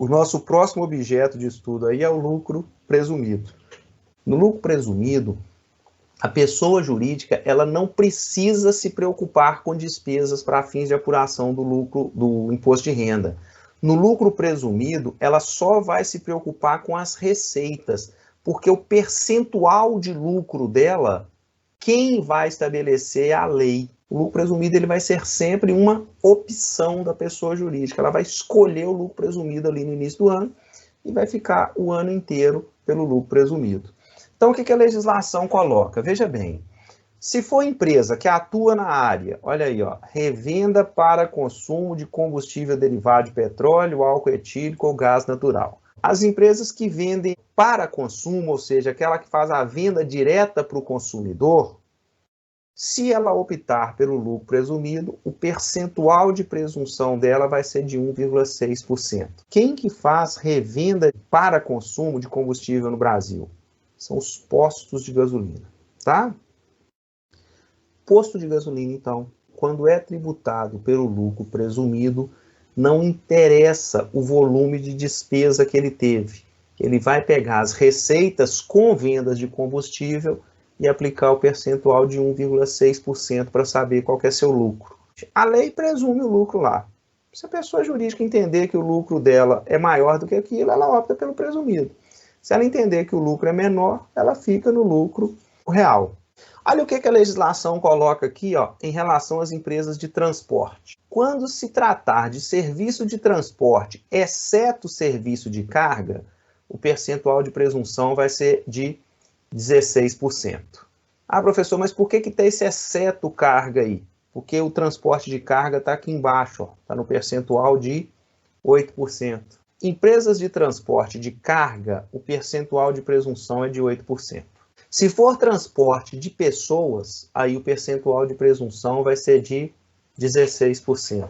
O nosso próximo objeto de estudo aí é o lucro presumido. No lucro presumido, a pessoa jurídica ela não precisa se preocupar com despesas para fins de apuração do lucro do imposto de renda. No lucro presumido, ela só vai se preocupar com as receitas, porque o percentual de lucro dela, quem vai estabelecer é a lei. O lucro presumido ele vai ser sempre uma opção da pessoa jurídica. Ela vai escolher o lucro presumido ali no início do ano e vai ficar o ano inteiro pelo lucro presumido. Então, o que a legislação coloca? Veja bem, se for empresa que atua na área, olha aí, ó, revenda para consumo de combustível derivado de petróleo, álcool etílico ou gás natural. As empresas que vendem para consumo, ou seja, aquela que faz a venda direta para o consumidor, se ela optar pelo lucro presumido, o percentual de presunção dela vai ser de 1,6%. Quem que faz revenda para consumo de combustível no Brasil? São os postos de gasolina, tá? Posto de gasolina, então, quando é tributado pelo lucro presumido, não interessa o volume de despesa que ele teve. Ele vai pegar as receitas com vendas de combustível e aplicar o percentual de 1,6% para saber qual que é seu lucro. A lei presume o lucro lá. Se a pessoa jurídica entender que o lucro dela é maior do que aquilo, ela opta pelo presumido. Se ela entender que o lucro é menor, ela fica no lucro real. Olha o que a legislação coloca aqui, ó, em relação às empresas de transporte. Quando se tratar de serviço de transporte, exceto serviço de carga, o percentual de presunção vai ser de 16%. Ah, professor, mas por que tem esse exceto carga aí? Porque o transporte de carga está aqui embaixo, está no percentual de 8%. Empresas de transporte de carga, o percentual de presunção é de 8%. Se for transporte de pessoas, aí o percentual de presunção vai ser de 16%.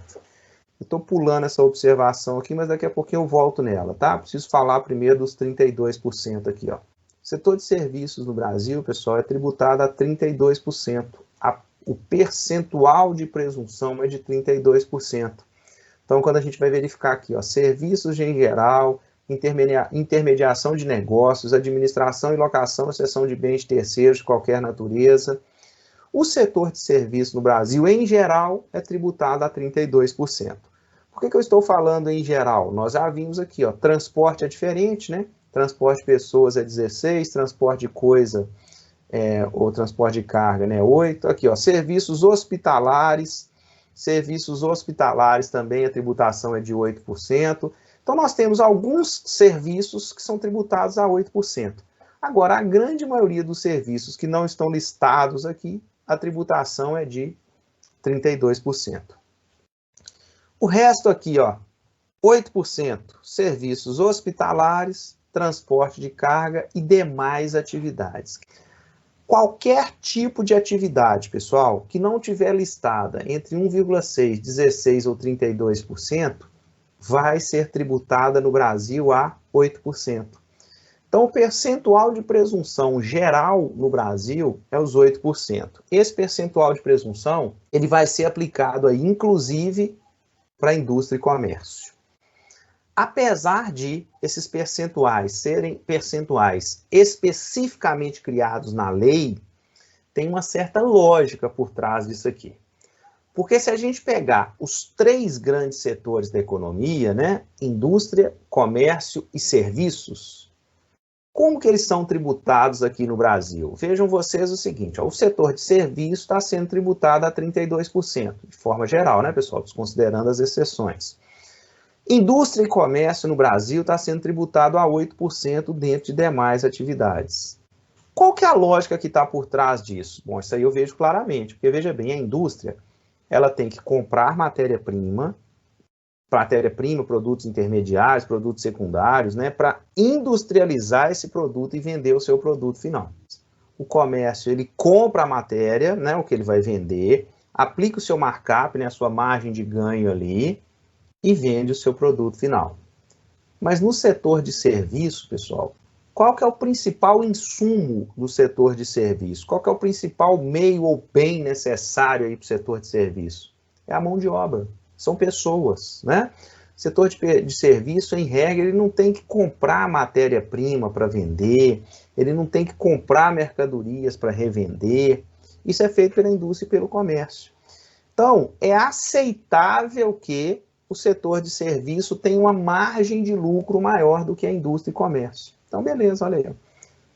Estou pulando essa observação aqui, mas daqui a pouquinho eu volto nela, tá? Preciso falar primeiro dos 32% aqui, ó. O setor de serviços no Brasil, pessoal, é tributado a 32%. O percentual de presunção é de 32%. Então, quando a gente vai verificar aqui, ó, serviços em geral, intermediação de negócios, administração e locação e cessão de bens de terceiros de qualquer natureza, o setor de serviço no Brasil, em geral, é tributado a 32%. Por que eu estou falando em geral? Nós já vimos aqui, ó, transporte é diferente, né? Transporte de pessoas é 16%, transporte de coisa ou transporte de carga, né? 8%. Aqui, ó, serviços hospitalares também a tributação é de 8%. Então, nós temos alguns serviços que são tributados a 8%. Agora, a grande maioria dos serviços que não estão listados aqui, a tributação é de 32%. O resto aqui, ó, 8%, serviços hospitalares, transporte de carga e demais atividades. Qualquer tipo de atividade, pessoal, que não tiver listada entre 1,6%, 16% ou 32%, vai ser tributada no Brasil a 8%. Então, o percentual de presunção geral no Brasil é os 8%. Esse percentual de presunção, ele vai ser aplicado aí, inclusive, para a indústria e comércio. Apesar de esses percentuais serem percentuais especificamente criados na lei, tem uma certa lógica por trás disso aqui. Porque se a gente pegar os 3 grandes setores da economia, né, indústria, comércio e serviços, como que eles são tributados aqui no Brasil? Vejam vocês o seguinte, ó, o setor de serviço está sendo tributado a 32%, de forma geral, né, pessoal, desconsiderando as exceções. Indústria e comércio no Brasil está sendo tributado a 8% dentro de demais atividades. Qual que é a lógica que está por trás disso? Bom, isso aí eu vejo claramente, porque veja bem, a indústria ela tem que comprar matéria-prima, produtos intermediários, produtos secundários, né, para industrializar esse produto e vender o seu produto final. O comércio, ele compra a matéria, né, o que ele vai vender, aplica o seu markup, né, a sua margem de ganho ali, e vende o seu produto final. Mas no setor de serviço, pessoal, qual que é o principal insumo do setor de serviço? Qual que é o principal meio ou bem necessário aí para o setor de serviço? É a mão de obra, são pessoas, né? Setor de serviço, em regra, ele não tem que comprar matéria-prima para vender, ele não tem que comprar mercadorias para revender. Isso é feito pela indústria e pelo comércio. Então, é aceitável que o setor de serviço tenha uma margem de lucro maior do que a indústria e comércio. Então, beleza, olha aí. O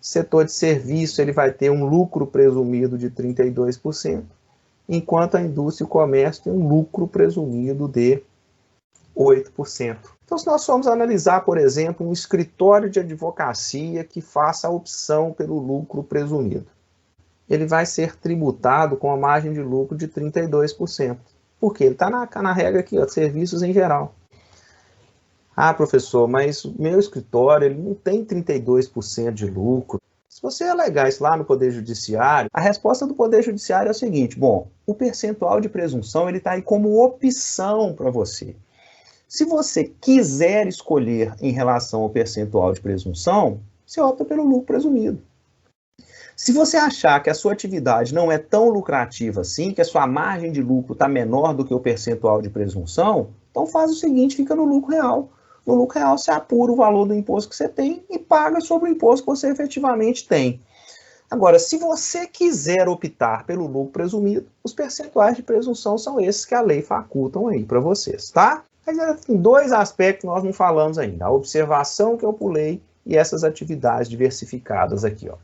setor de serviço ele vai ter um lucro presumido de 32%, enquanto a indústria e o comércio tem um lucro presumido de 8%. Então, se nós formos analisar, por exemplo, um escritório de advocacia que faça a opção pelo lucro presumido, ele vai ser tributado com a margem de lucro de 32%. Por quê? Ele está na regra aqui, ó, de serviços em geral. Ah, professor, mas o meu escritório ele não tem 32% de lucro. Se você alegar isso lá no Poder Judiciário, a resposta do Poder Judiciário é a seguinte: bom, o percentual de presunção ele está aí como opção para você. Se você quiser escolher em relação ao percentual de presunção, você opta pelo lucro presumido. Se você achar que a sua atividade não é tão lucrativa assim, que a sua margem de lucro está menor do que o percentual de presunção, então faz o seguinte, fica no lucro real. No lucro real você apura o valor do imposto que você tem e paga sobre o imposto que você efetivamente tem. Agora, se você quiser optar pelo lucro presumido, os percentuais de presunção são esses que a lei facultam aí para vocês, tá? Mas tem dois aspectos que nós não falamos ainda, a observação que eu pulei e essas atividades diversificadas aqui, ó.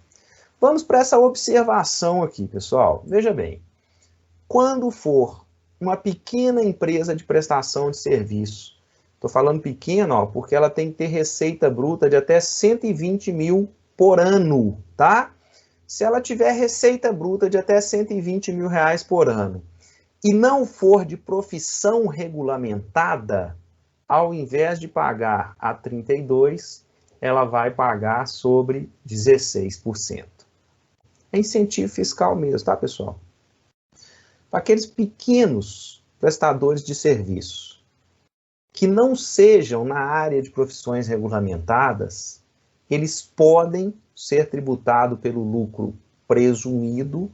Vamos para essa observação aqui, pessoal. Veja bem, quando for uma pequena empresa de prestação de serviço, estou falando pequena, ó, porque ela tem que ter receita bruta de até 120 mil por ano, tá? Se ela tiver receita bruta de até 120 mil reais por ano e não for de profissão regulamentada, ao invés de pagar a 32%, ela vai pagar sobre 16%. É incentivo fiscal mesmo, tá, pessoal? Para aqueles pequenos prestadores de serviço que não sejam na área de profissões regulamentadas, eles podem ser tributados pelo lucro presumido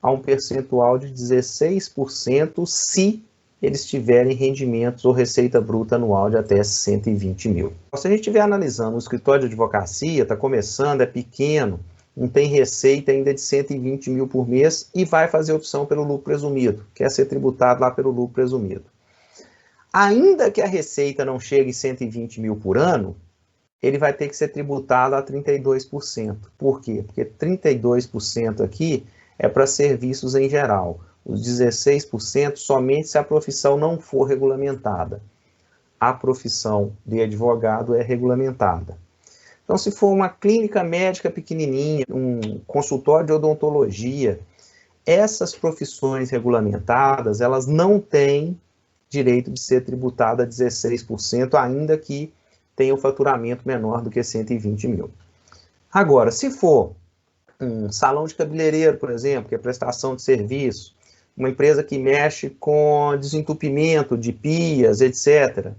a um percentual de 16% se eles tiverem rendimentos ou receita bruta anual de até 120 mil. Se a gente estiver analisando um escritório de advocacia, está começando, é pequeno, não tem receita ainda de 120 mil por mês e vai fazer opção pelo lucro presumido, quer ser tributado lá pelo lucro presumido. Ainda que a receita não chegue a 120 mil por ano, ele vai ter que ser tributado a 32%. Por quê? Porque 32% aqui é para serviços em geral. Os 16% somente se a profissão não for regulamentada. A profissão de advogado é regulamentada. Então, se for uma clínica médica pequenininha, um consultório de odontologia, essas profissões regulamentadas, elas não têm direito de ser tributada a 16%, ainda que tenha um faturamento menor do que 120 mil. Agora, se for um salão de cabeleireiro, por exemplo, que é prestação de serviço, uma empresa que mexe com desentupimento de pias, etc.,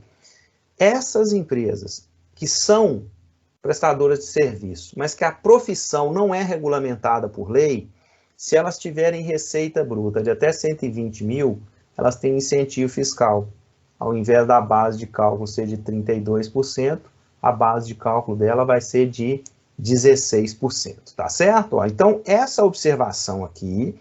essas empresas que são prestadoras de serviço, mas que a profissão não é regulamentada por lei, se elas tiverem receita bruta de até 120 mil, elas têm incentivo fiscal. Ao invés da base de cálculo ser de 32%, a base de cálculo dela vai ser de 16%, tá certo? Então, essa observação aqui,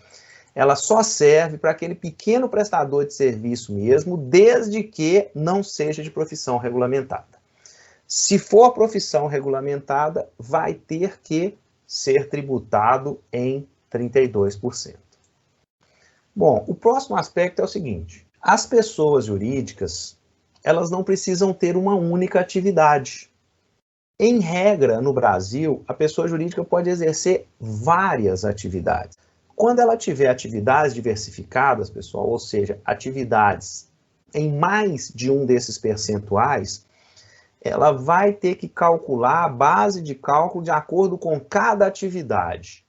ela só serve para aquele pequeno prestador de serviço mesmo, desde que não seja de profissão regulamentada. Se for profissão regulamentada, vai ter que ser tributado em 32%. Bom, o próximo aspecto é o seguinte: as pessoas jurídicas, elas não precisam ter uma única atividade. Em regra, no Brasil, a pessoa jurídica pode exercer várias atividades. Quando ela tiver atividades diversificadas, pessoal, ou seja, atividades em mais de um desses percentuais, ela vai ter que calcular a base de cálculo de acordo com cada atividade.